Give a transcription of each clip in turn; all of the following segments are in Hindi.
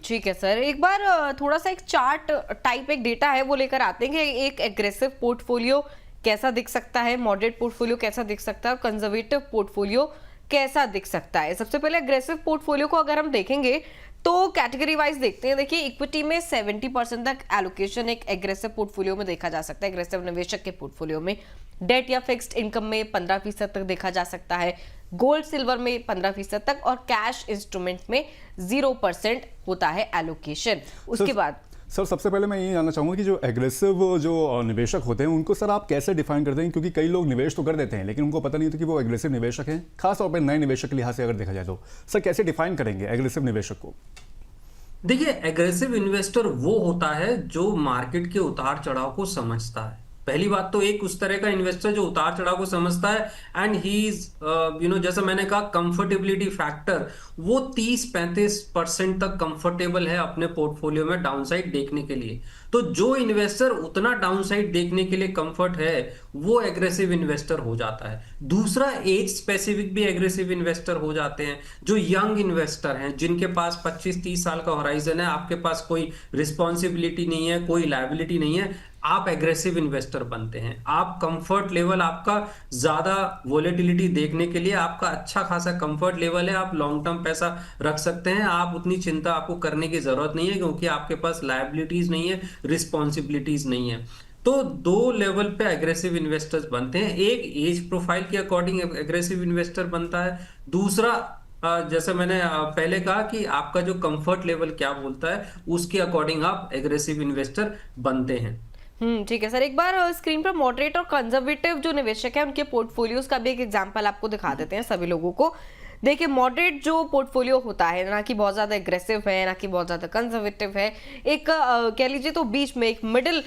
ठीक है सर, एक बार थोड़ा सा एक चार्ट टाइप एक डेटा है वो लेकर आते हैं कि एक एग्रेसिव पोर्टफोलियो कैसा दिख सकता है, मॉडरेट पोर्टफोलियो कैसा दिख सकता है और कंजर्वेटिव पोर्टफोलियो कैसा दिख सकता है। सबसे पहले एग्रेसिव पोर्टफोलियो को अगर हम देखेंगे तो कैटेगरी वाइज देखते हैं। देखिए, इक्विटी में 70% तक एलोकेशन एक एग्रेसिव पोर्टफोलियो में देखा जा सकता है, एग्रेसिव निवेशक के पोर्टफोलियो में। डेट या फिक्स्ड इनकम में 15% तक देखा जा सकता है, गोल्ड सिल्वर में 15% तक और कैश इंस्ट्रूमेंट में 0% होता है एलोकेशन। उसके बाद सर सबसे पहले मैं ये जानना चाहूँगा कि जो एग्रेसिव जो निवेशक होते हैं उनको सर आप कैसे डिफाइन करते हैं, क्योंकि कई लोग निवेश तो कर देते हैं लेकिन उनको पता नहीं होता कि वो एग्रेसिव निवेशक हैं, खासतौर पर नए निवेशक के लिहाज से अगर देखा जाए तो सर कैसे डिफाइन करेंगे एग्रेसिव निवेशक को? देखिए, एग्रेसिव इन्वेस्टर वो होता है जो मार्केट के उतार चढ़ाव को समझता है। पहली बात तो एक उस तरह का इन्वेस्टर जो उतार चढ़ाव को समझता है एंड ही इज जैसा मैंने कहा कंफर्टेबिलिटी फैक्टर, वो 30-35% तक कंफर्टेबल है अपने पोर्टफोलियो में डाउनसाइड देखने के लिए। तो जो इन्वेस्टर उतना डाउनसाइड देखने के लिए कंफर्ट है वो एग्रेसिव इन्वेस्टर हो जाता है। दूसरा, एज स्पेसिफिक भी एग्रेसिव इन्वेस्टर हो जाते हैं। जो यंग इन्वेस्टर हैं जिनके पास 25-30 साल का होराइजन है, आपके पास कोई रिस्पॉन्सिबिलिटी नहीं है, कोई लायबिलिटी नहीं है, आप एग्रेसिव इन्वेस्टर बनते हैं। आप कंफर्ट लेवल आपका ज्यादा वोलेटिलिटी देखने के लिए आपका अच्छा खासा कंफर्ट लेवल है, आप लॉन्ग टर्म पैसा रख सकते हैं, आप उतनी चिंता आपको करने की जरूरत नहीं है क्योंकि आपके पास लायबिलिटीज नहीं है, रिस्पॉन्सिबिलिटीज नहीं है। तो दो लेवल पे एग्रेसिव इन्वेस्टर्स बनते हैं। एक एज प्रोफाइल के अकॉर्डिंग एग्रेसिव इन्वेस्टर बनता है, दूसरा जैसे मैंने पहले कहा कि आपका जो कंफर्ट लेवल क्या बोलता है उसके अकॉर्डिंग आप एग्रेसिव इन्वेस्टर बनते हैं। ठीक है सर, एक बार स्क्रीन पर मॉडरेट और कंजर्वेटिव जो निवेशक है उनके पोर्टफोलियोज का भी एक एग्जांपल आपको दिखा देते हैं सभी लोगों को। देखिए, मॉडरेट जो पोर्टफोलियो होता है, ना कि बहुत ज्यादा एग्रेसिव है ना कि बहुत ज्यादा कंजर्वेटिव है, एक कह लीजिए तो बीच में एक मिडिल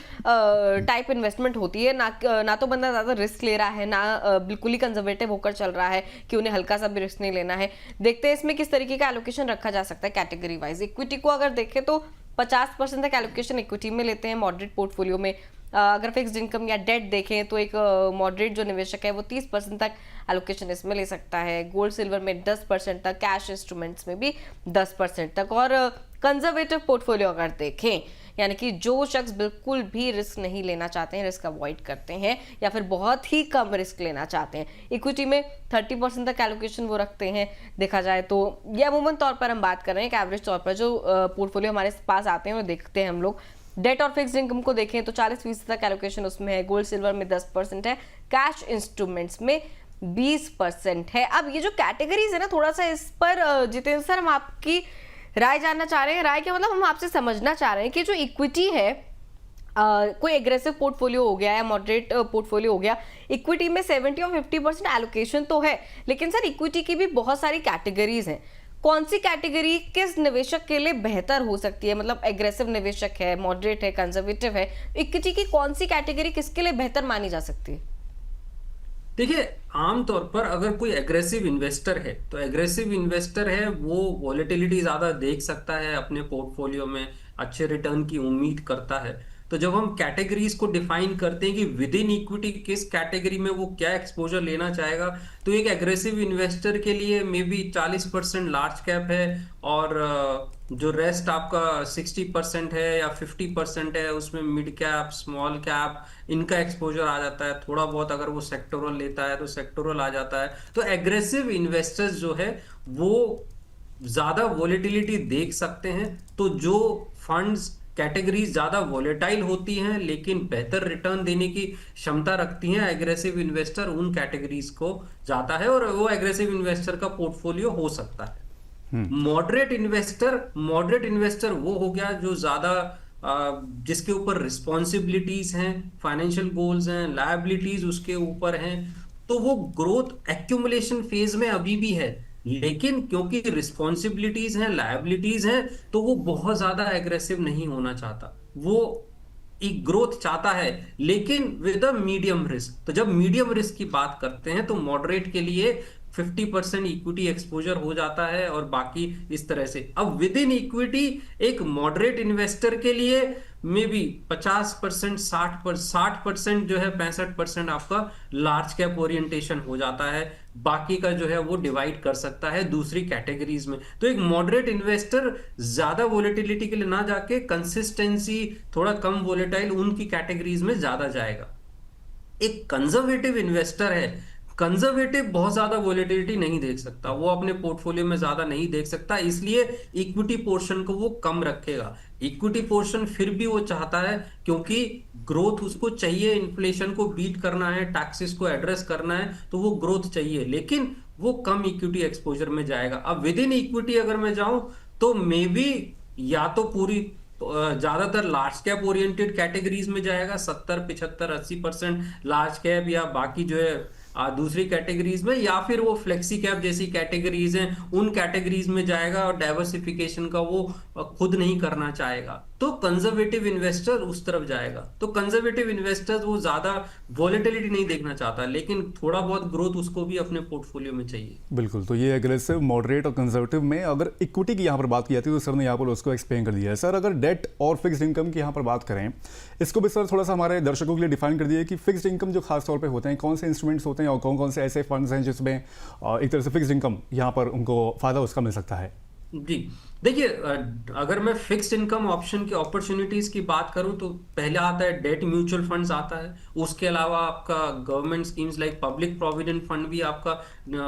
टाइप इन्वेस्टमेंट होती है। ना तो बंदा ज्यादा रिस्क ले रहा है, ना बिल्कुल ही कंजर्वेटिव होकर चल रहा है कि उन्हें हल्का सा भी रिस्क नहीं लेना है। देखते हैं इसमें किस तरीके का एलोकेशन रखा जा सकता है कैटेगरी वाइज। इक्विटी को अगर देखें तो 50% तक एलोकेशन इक्विटी में लेते हैं मॉडरेट पोर्टफोलियो में। अगर फिक्स्ड इनकम या डेट देखें तो एक मॉडरेट जो निवेशक है वो 30% तक एलोकेशन इसमें ले सकता है, गोल्ड सिल्वर में 10% तक, कैश इंस्ट्रूमेंट्स में भी 10% तक। और कंजर्वेटिव पोर्टफोलियो अगर देखें, यानी कि जो शख्स बिल्कुल भी रिस्क नहीं लेना चाहते हैं, रिस्क अवॉइड करते हैं या फिर बहुत ही कम रिस्क लेना चाहते हैं, इक्विटी में 30% तक एलोकेशन वो रखते हैं। देखा जाए तो ये अमूमन तौर पर हम बात कर रहे हैं कि एवरेज तौर पर जो पोर्टफोलियो हमारे पास आते हैं वो देखते हैं हम लोग। डेट और फिक्स्ड इनकम को देखें तो 40% तक एलोकेशन उसमें है, गोल्ड सिल्वर में 10% है, कैश इंस्ट्रूमेंट्स में 20% है। अब ये जो कैटेगरीज है ना, थोड़ा सा इस पर जितेंद्र सर हम आपकी राय जानना चाह रहे हैं। राय क्या मतलब, हम आपसे समझना चाह रहे हैं कि जो इक्विटी है, कोई एग्रेसिव पोर्टफोलियो हो गया या मॉडरेट पोर्टफोलियो हो गया, इक्विटी में 70 और 50% एलोकेशन तो है, लेकिन सर इक्विटी की भी बहुत सारी कैटेगरीज हैं। कौन सी कैटेगरी किस निवेशक के लिए बेहतर हो सकती है? मतलब एग्रेसिव निवेशक है, मॉडरेट है, कंजर्वेटिव है, इक्विटी की कौन सी कैटेगरी किसके लिए बेहतर मानी जा सकती है? देखिए, आमतौर पर अगर कोई एग्रेसिव इन्वेस्टर है तो एग्रेसिव इन्वेस्टर है वो वॉलेटिलिटी ज्यादा देख सकता है, अपने पोर्टफोलियो में अच्छे रिटर्न की उम्मीद करता है। तो जब हम कैटेगरीज को डिफाइन करते हैं कि विद इन इक्विटी किस कैटेगरी में वो क्या एक्सपोजर लेना चाहेगा, तो एक एग्रेसिव इन्वेस्टर के लिए मे बी 40% लार्ज कैप है और जो रेस्ट आपका 60% है या 50% है उसमें मिड कैप, स्मॉल कैप, इनका एक्सपोजर आ जाता है। थोड़ा बहुत अगर वो सेक्टोरल लेता है तो सेक्टोरल आ जाता है। तो एग्रेसिव इन्वेस्टर्स जो है वो ज्यादा वॉलेटिलिटी देख सकते हैं। तो जो फंड्स कैटेगरीज ज्यादा वॉलेटाइल होती हैं लेकिन बेहतर रिटर्न देने की क्षमता रखती हैं, एग्रेसिव इन्वेस्टर उन कैटेगरीज को जाता है और वो एग्रेसिव इन्वेस्टर का पोर्टफोलियो हो सकता है। मॉडरेट इन्वेस्टर वो हो गया जो ज्यादा जिसके ऊपर रिस्पॉन्सिबिलिटीज हैं, फाइनेंशियल गोल्स हैं, लायबिलिटीज उसके ऊपर हैं। तो वो ग्रोथ एक्यूमुलेशन फेज में अभी भी है, लेकिन क्योंकि रिस्पॉन्सिबिलिटीज हैं, लायबिलिटीज हैं, तो वो बहुत ज्यादा एग्रेसिव नहीं होना चाहता। वो एक ग्रोथ चाहता है लेकिन विद अ मीडियम रिस्क। तो जब मीडियम रिस्क की बात करते हैं तो मॉडरेट के लिए 50% इक्विटी एक्सपोजर हो जाता है और बाकी इस तरह से। अब विद इन इक्विटी एक मॉडरेट इन्वेस्टर के लिए मे बी 50%, 60% जो है 65% आपका लार्ज कैप ओरिएंटेशन हो जाता है, बाकी का जो है वो डिवाइड कर सकता है दूसरी कैटेगरीज में। तो एक मॉडरेट इन्वेस्टर ज्यादा वोलेटिलिटी के लिए ना जाके कंसिस्टेंसी, थोड़ा कम वोलेटाइल उनकी कैटेगरीज में ज्यादा जाएगा। एक कंजर्वेटिव इन्वेस्टर है, कंजर्वेटिव बहुत ज्यादा वोलेटिलिटी नहीं देख सकता, वो अपने पोर्टफोलियो में ज्यादा नहीं देख सकता, इसलिए इक्विटी पोर्शन को वो कम रखेगा। इक्विटी पोर्शन फिर भी वो चाहता है, क्योंकि ग्रोथ उसको चाहिए, इन्फ्लेशन को बीट करना है, टैक्सेस को एड्रेस करना है, तो वो ग्रोथ चाहिए, लेकिन वो कम इक्विटी एक्सपोजर में जाएगा। अब विद इन इक्विटी अगर मैं जाऊं तो मे बी या तो पूरी ज्यादातर लार्ज कैप ओरिएंटेड कैटेगरीज में जाएगा, 70 75 80% लार्ज कैप, या बाकी जो है दूसरी कैटेगरीज में, या फिर वो फ्लेक्सी कैप जैसी कैटेगरीज हैं उन कैटेगरीज में जाएगा, और डाइवर्सिफिकेशन का वो खुद नहीं करना चाहेगा, तो कंजर्वेटिव इन्वेस्टर उस तरफ जाएगा। तो कंजर्वेटिव इन्वेस्टर्स वो ज्यादा वॉलेटिलिटी नहीं देखना चाहता, लेकिन थोड़ा बहुत ग्रोथ उसको भी अपने पोर्टफोलियो में चाहिए। बिल्कुल, तो ये एग्रेसिव, मॉडरेट और कंजर्वेटिव में अगर इक्विटी की यहाँ पर बात की जाती है तो सर ने यहाँ पर उसको एक्सप्लेन कर दिया है। सर अगर डेट और फिक्स्ड इनकम की यहाँ पर बात करें, इसको भी सर थोड़ा सा हमारे दर्शकों के लिए डिफाइन कर दिए कि फिक्स्ड इनकम जो खास तौर पे होते हैं, कौन से इंस्ट्रूमेंट्स होते हैं और कौन कौन से ऐसे फंड्स हैं जिसमें एक तरह से फिक्स्ड इनकम यहाँ पर उनको फ़ायदा उसका मिल सकता है। जी देखिए, अगर मैं फिक्स्ड इनकम ऑप्शन की अपॉर्चुनिटीज की बात करूं तो पहले आता है डेट म्यूचुअल फंड्स आता है, उसके अलावा आपका government schemes like public provident fund भी आपका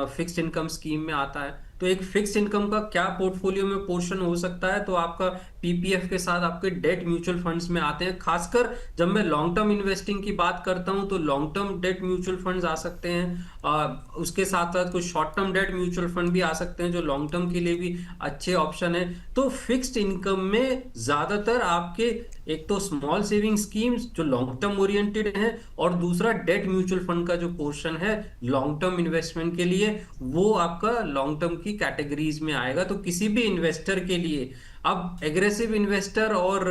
फिक्स्ड इनकम स्कीम में आता है। तो एक फिक्स्ड इनकम का क्या पोर्टफोलियो में पोर्शन हो सकता है, तो आपका पीपीएफ के साथ आपके डेट म्यूचुअल फंड्स में आते हैं। खासकर जब मैं लॉन्ग टर्म इन्वेस्टिंग की बात करता हूं तो long term debt mutual funds आ सकते हैं, उसके साथ साथ कुछ short term debt mutual fund भी आ सकते हैं जो लॉन्ग टर्म के लिए भी अच्छे ऑप्शन है। तो फिक्स्ड इनकम में ज्यादातर आपके एक तो स्मॉल सेविंग स्कीम्स जो लॉन्ग टर्म ओरिएंटेड है, और दूसरा डेट म्यूचुअल फंड का जो पोर्शन है लॉन्ग टर्म इन्वेस्टमेंट के लिए, वो आपका लॉन्ग टर्म की कैटेगरीज में आएगा। तो किसी भी इन्वेस्टर के लिए, अब एग्रेसिव इन्वेस्टर और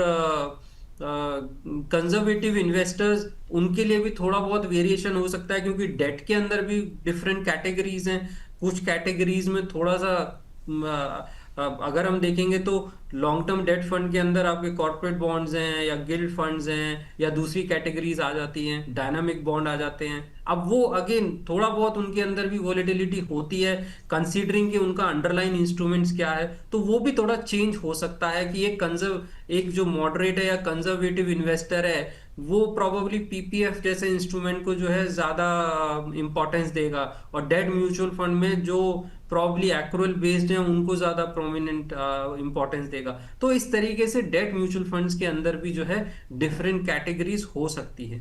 कंजर्वेटिव इन्वेस्टर्स उनके लिए भी थोड़ा बहुत वेरिएशन हो सकता है, क्योंकि डेट के अंदर भी डिफरेंट कैटेगरीज हैं। कुछ कैटेगरीज में थोड़ा सा अगर हम देखेंगे तो लॉन्ग टर्म डेट फंड के अंदर आपके कॉर्पोरेट बॉन्ड्स हैं या गिल्ड फंड्स हैं, या दूसरी कैटेगरीज आ जाती हैं, डायनामिक बॉन्ड आ जाते हैं। अब वो अगेन थोड़ा बहुत उनके अंदर भी वॉलेटिलिटी होती है, कंसीडरिंग कि उनका अंडरलाइन इंस्ट्रूमेंट्स क्या है, तो वो भी थोड़ा चेंज हो सकता है कि एक जो मॉडरेट है या कंजर्वेटिव इन्वेस्टर है वो प्रोबेबली पीपीएफ जैसे इंस्ट्रूमेंट को जो है ज्यादा इंपॉर्टेंस देगा, और डेट म्यूचुअल फंड में जो प्रॉब्ली एक्रुअल बेस्ड हैं उनको ज्यादा प्रोमिनेंट इंपॉर्टेंस देगा। तो इस तरीके से डेट म्यूचुअल फंड्स के अंदर भी जो है डिफरेंट कैटेगरीज हो सकती है।